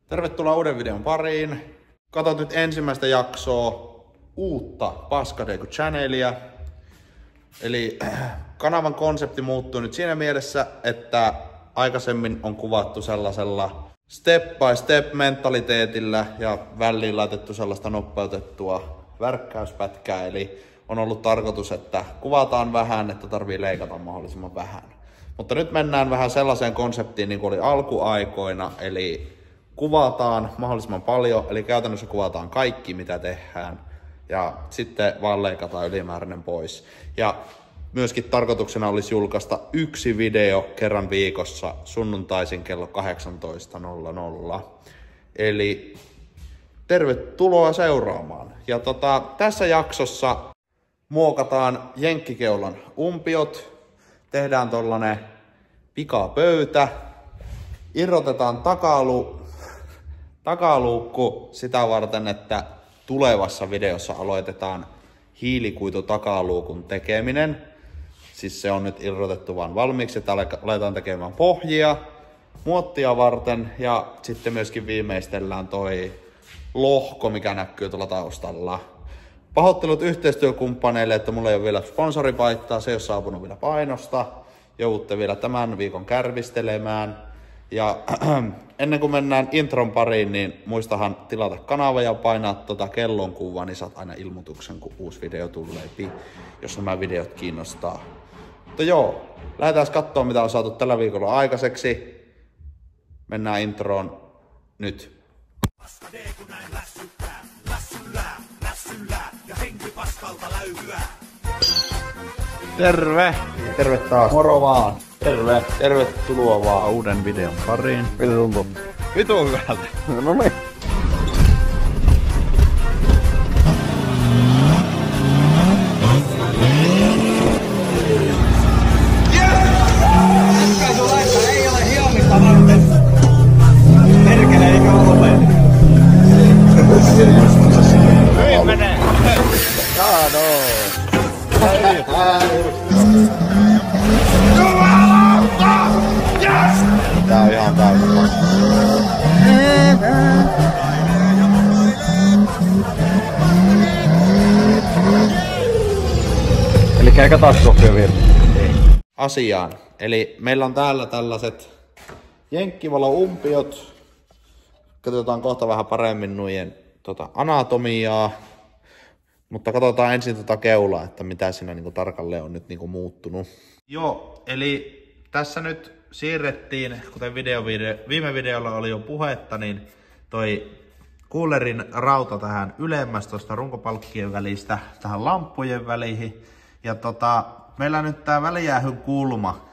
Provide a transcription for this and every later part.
Tervetuloa uuden videon pariin. Katot nyt ensimmäistä jaksoa uutta Paskadeku channelia. Eli kanavan konsepti muuttuu nyt siinä mielessä, että aikaisemmin on kuvattu sellaisella step by step mentaliteetillä ja väliin laitettu sellaista nopeutettua värkkäyspätkää. Eli on ollut tarkoitus, että kuvataan vähän, että tarvii leikata mahdollisimman vähän. Mutta nyt mennään vähän sellaiseen konseptiin niin kuin oli alkuaikoina, eli kuvataan mahdollisimman paljon, eli käytännössä kuvataan kaikki mitä tehdään ja sitten vaan leikataan ylimääräinen pois. Ja myöskin tarkoituksena olisi julkaista yksi video kerran viikossa sunnuntaisin kello 18.00. Eli tervetuloa seuraamaan. Ja tässä jaksossa muokataan jenkkikeulan umpiot, tehdään tollanen pikapöytä, irrotetaan takaluukku sitä varten, että tulevassa videossa aloitetaan hiilikuitu takaluukun tekeminen. Siis se on nyt irrotettu vaan valmiiksi, että aletaan tekemään pohjia muottia varten ja sitten myöskin viimeistellään toi lohko, mikä näkyy tuolla taustalla. Pahoittelut yhteistyökumppaneille, että mulla ei ole vielä sponsoripaittaa, se ei ole saapunut vielä painosta. Joudutte vielä tämän viikon kärvistelemään. Ja ennen kuin mennään intron pariin, niin muistahan tilata kanava ja painaa kellonkuvaa, niin saat aina ilmoituksen, kun uusi video tulee, jos nämä videot kiinnostaa. Mutta joo, lähdetään katsomaan mitä on saatu tällä viikolla aikaiseksi. Mennään introon nyt. Paskadeku näin lässyttää, lässyllää ja henki paskalta läyhyää. Terve! Terve taas! Moro vaan! Terve! Tervetuloa vaan uuden videon pariin. Mitä tuntuu? Vitu hyvältä! No niin. Ratkaisulaissa ei ole hiomista varten. Perkele eikä ole. Hyvin menee! Tää on ihan täynnä. Elikkä katastrofia vielä. Asiaan. Eli meillä on täällä tällaiset jenkkivalo-umpiot. Katsotaan kohta vähän paremmin noiden anatomiaa. Mutta katsotaan ensin keulaa, että mitä siinä niinku tarkalleen on nyt niinku muuttunut. Joo, eli tässä nyt siirrettiin, kuten viime videolla oli jo puhetta, niin toi coolerin rauta tähän ylemmäs tuosta runkopalkkien välistä tähän lamppujen väliin. Ja meillä nyt tää välijäähyn kulma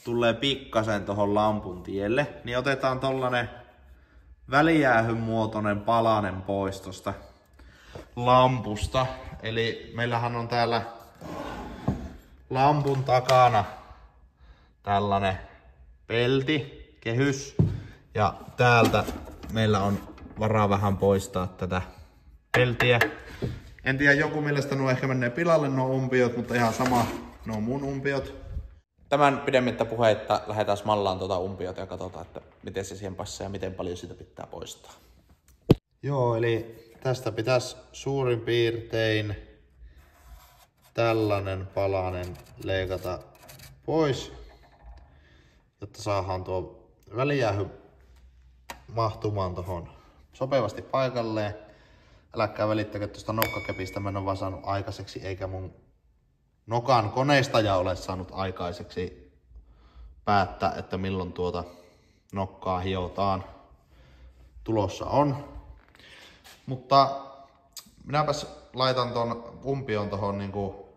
tulee pikkasen tohon lampun tielle, niin otetaan tollanen välijäähyn muotoinen palanen pois tosta lampusta. Eli meillähän on täällä lampun takana tällainen pelti, kehys. Ja täältä meillä on varaa vähän poistaa tätä peltiä. En tiedä, joku mielestä nuo ehkä menee pilalle nuo umpiot, mutta ihan sama, nuo on mun umpiot. Tämän pidemmittä puheitta lähdetään smallaan umpiota ja katsotaan, että miten se siihen passaa ja miten paljon sitä pitää poistaa. Joo, eli tästä pitäisi suurin piirtein tällainen palanen leikata pois, jotta saadaan tuo välijäähy mahtumaan tuohon sopivasti paikalleen. Äläkää välittäkö tuosta nokkakepistä, mä en ole vaan saanut aikaiseksi, eikä mun nokan koneistaja ole saanut aikaiseksi päättää, että milloin tuota nokkaa hiotaan. Tulossa on. Mutta minäpäs laitan ton umpion tohon niinku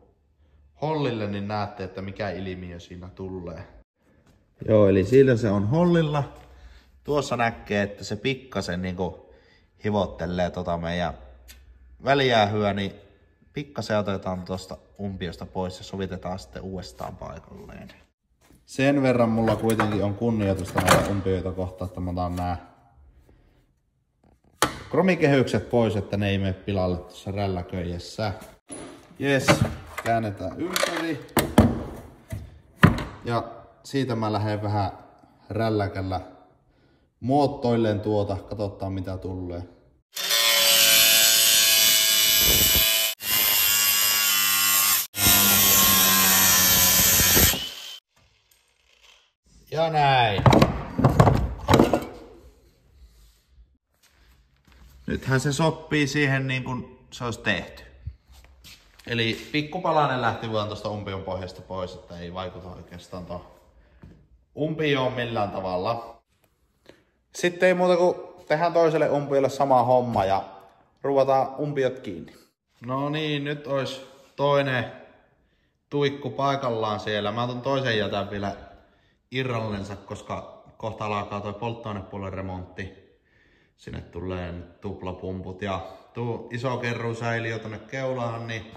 hollille, niin näette, että mikä ilmiö siinä tulee. Joo, eli siinä se on hollilla. Tuossa näkee, että se pikkasen niinku hivottelee meidän välijäähyä, niin pikkasen otetaan tuosta umpiosta pois ja sovitetaan sitten uudestaan paikalleen. Sen verran mulla kuitenkin on kunnioitusta näitä umpioita kohtaan, että mä otan nää kromikehykset pois, että ne ei mene pilalle tuossa rälläköijässä. Jes, käännetään ympäri. Ja siitä mä lähden vähän rälläkällä muottoilleen tuota, katsotaan mitä tulee. Ja näin. Nythän se sopii siihen niin kuin se olisi tehty. Eli pikkupalanen lähti vaan tuosta umpion pohjasta pois, että ei vaikuta oikeastaan tuohon umpioon millään tavalla. Sitten ei muuta kuin tehdään toiselle umpiolle sama homma ja ruvataan umpiot kiinni. No niin, nyt olisi toinen tuikku paikallaan siellä. Mä otan toisen jätän vielä irrallensa, koska kohta alkaa toi polttoainepuolen remontti. Sinne tulee nyt tuplapumput ja tuo iso kerrusäiliö tonne keulaan, niin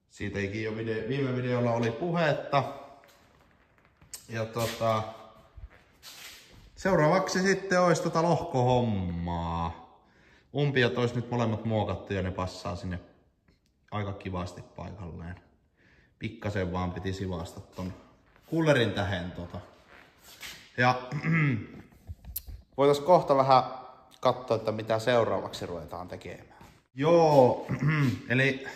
siitäkin jo viime videolla oli puhetta. Ja seuraavaksi sitten olisi lohkohommaa. Umpiot olisi nyt molemmat muokattu ja ne passaa sinne aika kivasti paikalleen. Pikkasen vaan piti sivasta ton kullerin tähen Ja voitais kohta vähän katsoa, että mitä seuraavaksi ruvetaan tekemään. Joo, eli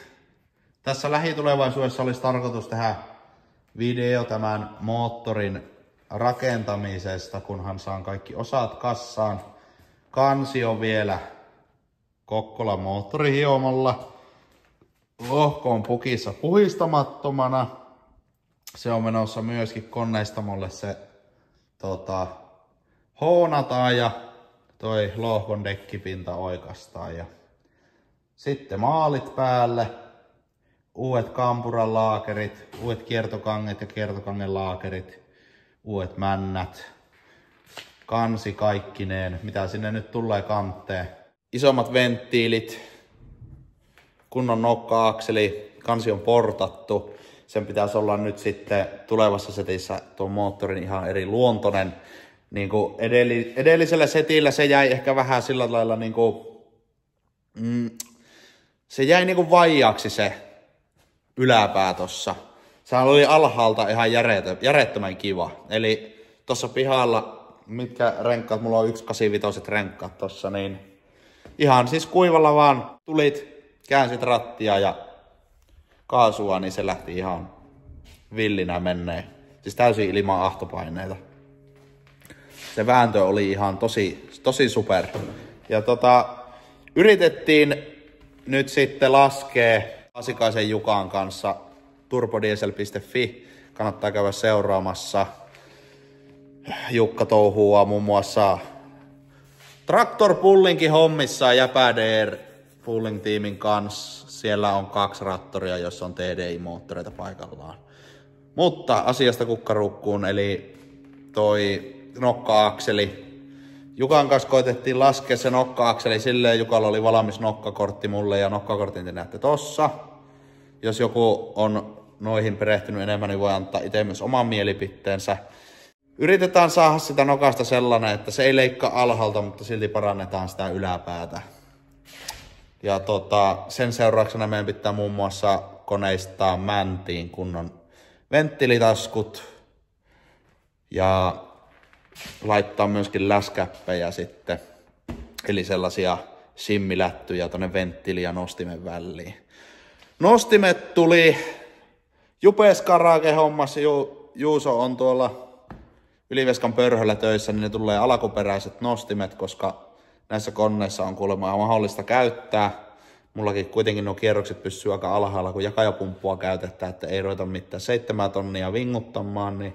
tässä lähitulevaisuudessa olisi tarkoitus tehdä video tämän moottorin rakentamisesta, kunhan saan kaikki osat kassaan. Kansi on vielä Kokkolan moottorihiomalla. Lohko on pukissa puhistamattomana. Se on menossa myöskin koneistamolle se hoonataan ja toi lohkon dekkipinta oikastaan. Ja sitten maalit päälle. Uudet kampuran laakerit, uudet kiertokanget ja kiertokangen laakerit, uudet männät, kansi kaikkineen, mitä sinne nyt tulee kanteen. Isommat venttiilit, kunnon nokka-akseli, kansi on portattu. Sen pitäisi olla nyt sitten tulevassa setissä tuon moottorin ihan eri luontoinen. Niin kuin edellisellä setillä se jäi ehkä vähän sillä lailla niin kuin, se jäi niin kuin vajaaksi se yläpää tossa. Sehän oli alhaalta ihan järjettömän kiva. Eli tossa pihalla, mitkä renkkaat, mulla on 185 renkkaat tossa, niin ihan siis kuivalla vaan tulit, käänsit rattia ja kaasua, niin se lähti ihan villinä menneen. Siis täysin ilman ahtopaineita. Se vääntö oli ihan tosi super. Ja yritettiin nyt sitten laskea Asikaisen Jukan kanssa turbodiesel.fi. Kannattaa käydä seuraamassa. Jukka touhuaa muun muassa Traktor Pullinkin hommissa Jäpäder Pulling tiimin kanssa. Siellä on 2 traktoria, jossa on TDI-moottoreita paikallaan. Mutta asiasta kukkarukkuun, eli toi nokka-akseli. Jukan kanssa koitettiin laskea se nokka-akseli silleen, Jukalla oli valmis nokkakortti mulle ja nokkakortin te näette tossa. Jos joku on noihin perehtynyt enemmän, niin voi antaa itse myös oman mielipiteensä. Yritetään saada sitä nokasta sellainen, että se ei leikkaa alhaalta, mutta silti parannetaan sitä yläpäätä. Ja sen seurauksena meidän pitää muun muassa koneistaa mäntiin kunnon venttiilitaskut ja laittaa myöskin läskäppejä sitten, eli sellaisia simmilättyjä tonne venttiili- ja nostimen väliin. Nostimet tuli Jupes Karake hommassa, Juuso on tuolla Yliveskan pörhöllä töissä, niin ne tulee alkuperäiset nostimet, koska näissä koneissa on kuulemma mahdollista käyttää. Mullakin kuitenkin nuo kierrokset pysyy aika alhaalla, kun jakajapumppua käytetään, että ei ruveta mitään 7 tonnia vinguttamaan, niin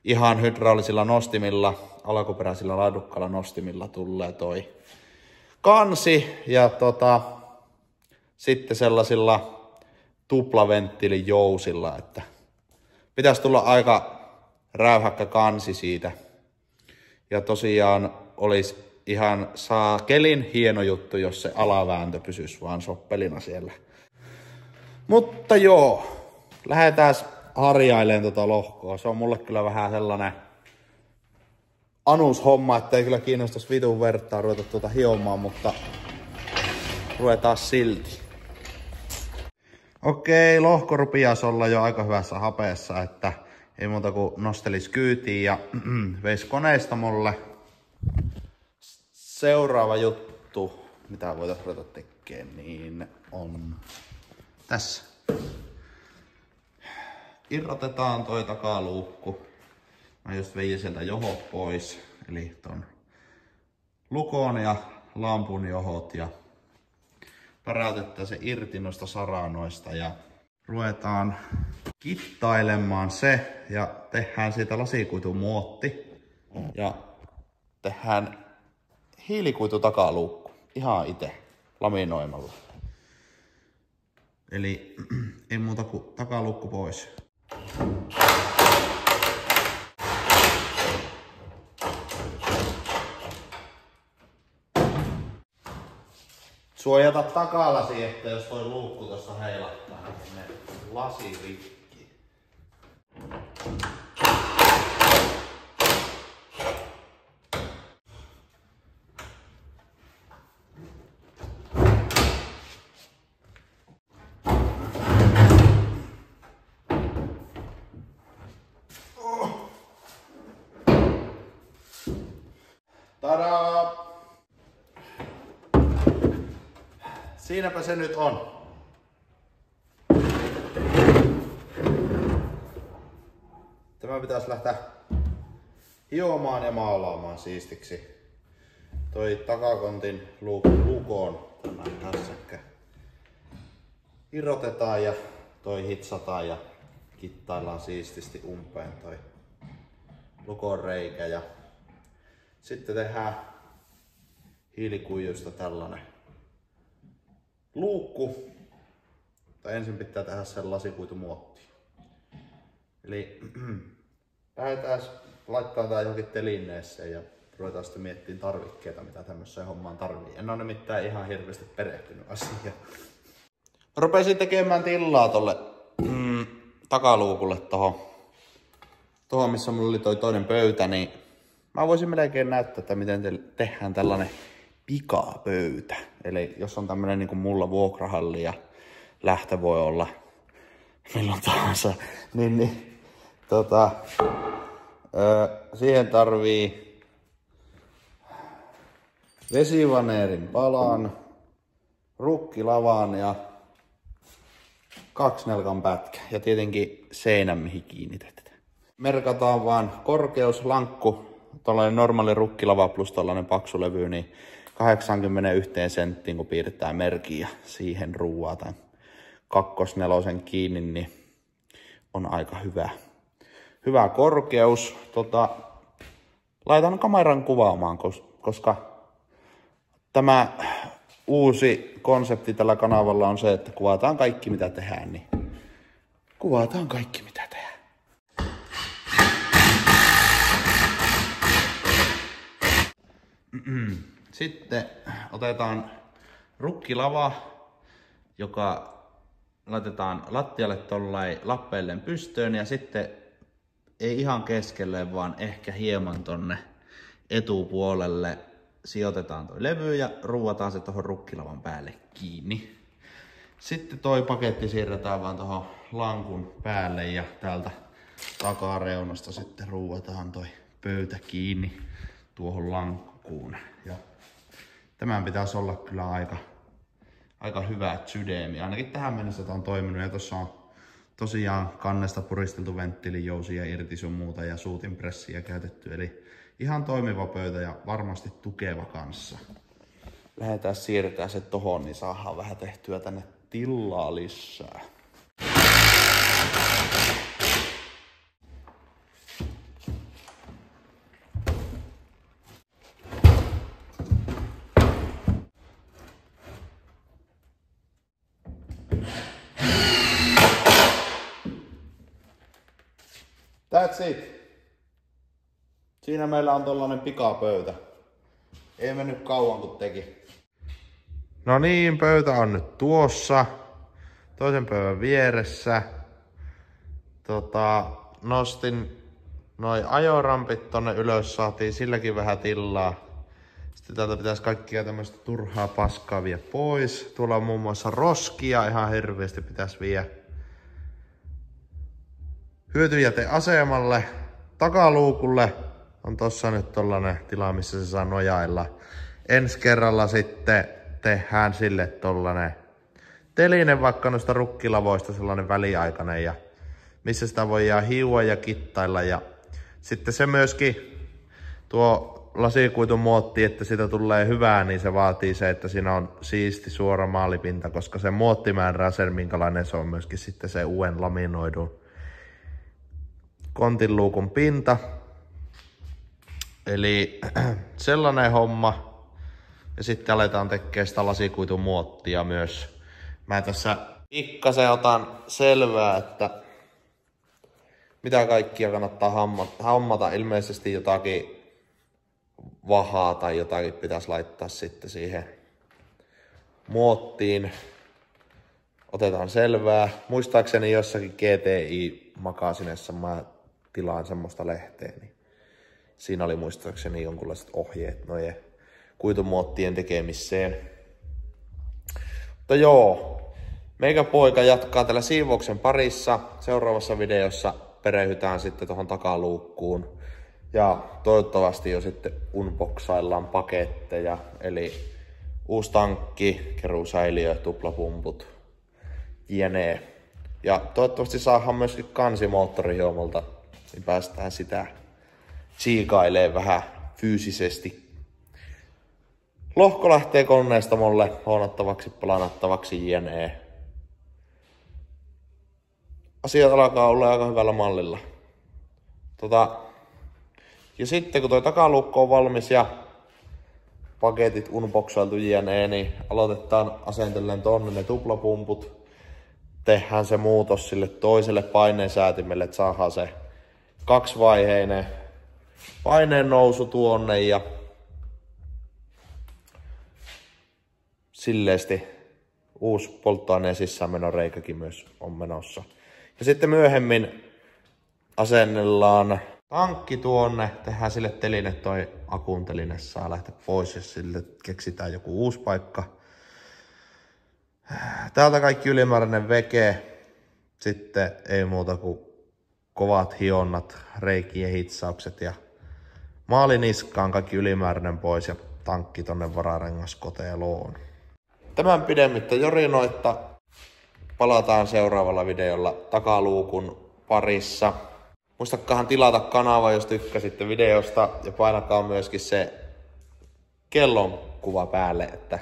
ihan hydraulisilla nostimilla, alkuperäisillä laadukkailla nostimilla tulee toi kansi ja sitten sellaisilla tuplaventtiilijousilla, että pitäisi tulla aika räyhäkkä kansi siitä. Ja tosiaan olisi ihan saakelin hieno juttu, jos se alavääntö pysyisi vaan soppelina siellä. Mutta joo, lähdetään harjailemaan lohkoa. Se on mulle kyllä vähän sellainen anushomma, ettei kyllä kiinnostaisi vitun vertaa ruveta hiomaan, mutta ruvetaan silti. Okei, lohko rupias olla jo aika hyvässä hapeessa, että ei muuta kuin nostelis kyytiin ja veisi koneistamolle. seuraava juttu, mitä voitaisiin ruveta tekemään, niin on tässä. Irrotetaan toi takaluukku. Mä just vein sieltä johot pois, eli ton lukon ja lampun johot, ja päräytetään se irti noista saranoista ja ruvetaan kittailemaan se ja tehdään siitä lasikuitumuotti ja tehdään hiilikuitu takaluukku ihan itse laminoimalla. Eli ei muuta kuin takaluukku pois. Suojata takalasi, että jos toi luukku tuossa heilattaa, niin menee lasi rikki. Tadaa! Siinäpä se nyt on. Tämä pitäisi lähteä hiomaan ja maalaamaan siistiksi. Toi takakontin lukoon tämän hässäkkä irrotetaan ja toi hitsataan ja kittaillaan siististi umpeen toi lukon reikä. Ja sitten tehdään hiilikuijuista tällainen luukku. Tai ensin pitää tehdä sen lasikuitumuotti. Eli lähdetään laittaa tää johonkin telineeseen ja ruvetaan sitten miettimään tarvikkeita, mitä tämmöiseen hommaan tarvii. En ole nimittäin ihan hirveästi perehtynyt asiaan. Rupesin tekemään tilaa tolle takaluukulle tohon missä mulla oli toi toinen pöytä, niin mä voisin melkein näyttää, että miten tehdään tällainen pikapöytä. Eli jos on tämmönen niin kuin mulla vuokrahalli ja lähtö voi olla milloin tahansa, niin siihen tarvii vesivaneerin palan, rukkilavan ja 2 nelkan pätkä ja tietenkin seinän mihin kiinnitetään. Merkataan vaan korkeuslankku, tällainen normaali rukkilava plus tällainen paksu levy, niin 81 senttiin kun piirretään merkin ja siihen ruuataan 2/4 kiinni, niin on aika hyvä korkeus. Laitan kameran kuvaamaan, koska tämä uusi konsepti tällä kanavalla on se, että kuvataan kaikki mitä tehdään, niin kuvataan kaikki mitä tehdään. Sitten otetaan rukkilava, joka laitetaan lattialle tollain lappeilleen pystöön ja sitten ei ihan keskelle, vaan ehkä hieman tonne etupuolelle sijoitetaan toi levy ja ruuvataan se tohon rukkilavan päälle kiinni. Sitten toi paketti siirretään vaan tohon lankun päälle ja täältä takareunasta sitten ruuvataan toi pöytä kiinni tuohon lankkuun. Ja tämän pitäisi olla kyllä aika hyvä sydämi. Ainakin tähän mennessä tämä on toiminut ja tuossa on tosiaan kannesta puristeltu venttiilijousia irti sun muuta ja suutinpressiä käytetty. Eli ihan toimiva pöytä ja varmasti tukeva kanssa. Lähdetään siirretään se tohon, niin saadaan vähän tehtyä tänne tilaa lisää. That's it. Siinä meillä on tollanen pikapöytä. Ei mennyt kauan kun teki. No niin, pöytä on nyt tuossa. Toisen pöydän vieressä. Nostin noi ajorampit tonne ylös, saatiin silläkin vähän tilaa. Sitten täältä pitäisi kaikkia tämmöistä turhaa paskaa viedä pois. Tuolla on muun muassa roskia, ihan hirveästi pitäisi viedä hyötyjäteasemalle. Takaluukulle on tossa nyt tollanen tila, missä se saa nojailla. ensi kerralla sitten tehdään sille tollanen teline vaikka noista rukkilavoista sellainen väliaikainen ja missä sitä voidaan hiua ja kittailla ja sitten se myöskin tuo lasikuitun muotti, että siitä tulee hyvää, niin se vaatii se, että siinä on siisti suora maalipinta, koska se muottimäärää sen, minkälainen se on myöskin sitten se uuden laminoidun kontinluukun pinta. Eli sellainen homma. Ja sitten aletaan tekemään sitä lasikuitun muottia myös. Mä tässä pikkasen otan selvää, että mitä kaikkia kannattaa hammata. Ilmeisesti jotakin vahaa tai jotakin pitäisi laittaa sitten siihen muottiin. Otetaan selvää. Muistaakseni jossakin GTI-makasinessa mä tilaan semmoista lehteä, niin siinä oli muistaakseni jonkunlaiset ohjeet noiden kuitumuottien tekemiseen. Mutta joo, meikä poika jatkaa tällä siivouksen parissa. Seuraavassa videossa perehdytään sitten tuohon takaluukkuun. Ja toivottavasti jo sitten unboxaillaan paketteja, eli uusi tankki, keruusäiliö, tuplapumput, jne. Ja toivottavasti saadaan myöskin kansimoottorihiomolta, niin päästään sitä tsiikailemaan vähän fyysisesti. Lohko lähtee koneistamolle huonattavaksi, planattavaksi, jne. Asiat alkaa olla aika hyvällä mallilla. Ja sitten kun tuo takaluukko on valmis ja paketit unboxailtu jne, niin aloitetaan asentellen tonne ne tuplapumput. Tehdään se muutos sille toiselle paineensäätimelle, että saadaan se kaksivaiheinen paineen nousu tuonne ja silleesti uusi polttoaineen sisäänmenoreikäkin myös on menossa. Ja sitten myöhemmin asennellaan tankki tuonne, tehdään sille teline, toi akun teline saa lähteä pois ja sille keksitään joku uusi paikka. Täältä kaikki ylimääräinen veke, sitten ei muuta kuin kovat hionnat, reikien hitsaukset ja maaliniskaan kaikki ylimääräinen pois ja tankki tonne vararengaskoteloon. Tämän pidemmittä jorinoitta palataan seuraavalla videolla takaluukun parissa. Muistakaahan tilata kanava, jos tykkäsitte videosta ja painakaa myöskin se kellon kuva päälle, että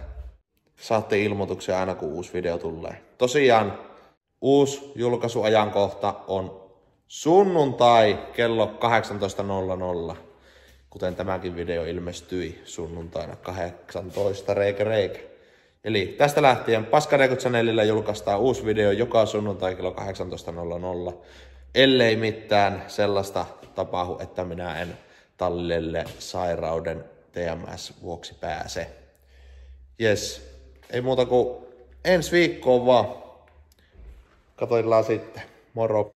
saatte ilmoituksia aina kun uusi video tulee. Tosiaan uusi julkaisuajankohta on sunnuntai kello 18.00, kuten tämäkin video ilmestyi sunnuntaina 18 reikä. Eli tästä lähtien Paskadeco Channelilla julkaistaan uusi video joka sunnuntai kello 18.00. Ellei mitään sellaista tapahdu, että minä en tallille sairauden TMS vuoksi pääse. Jes, ei muuta kuin ensi viikkoon vaan. Katoillaan sitten. Moro!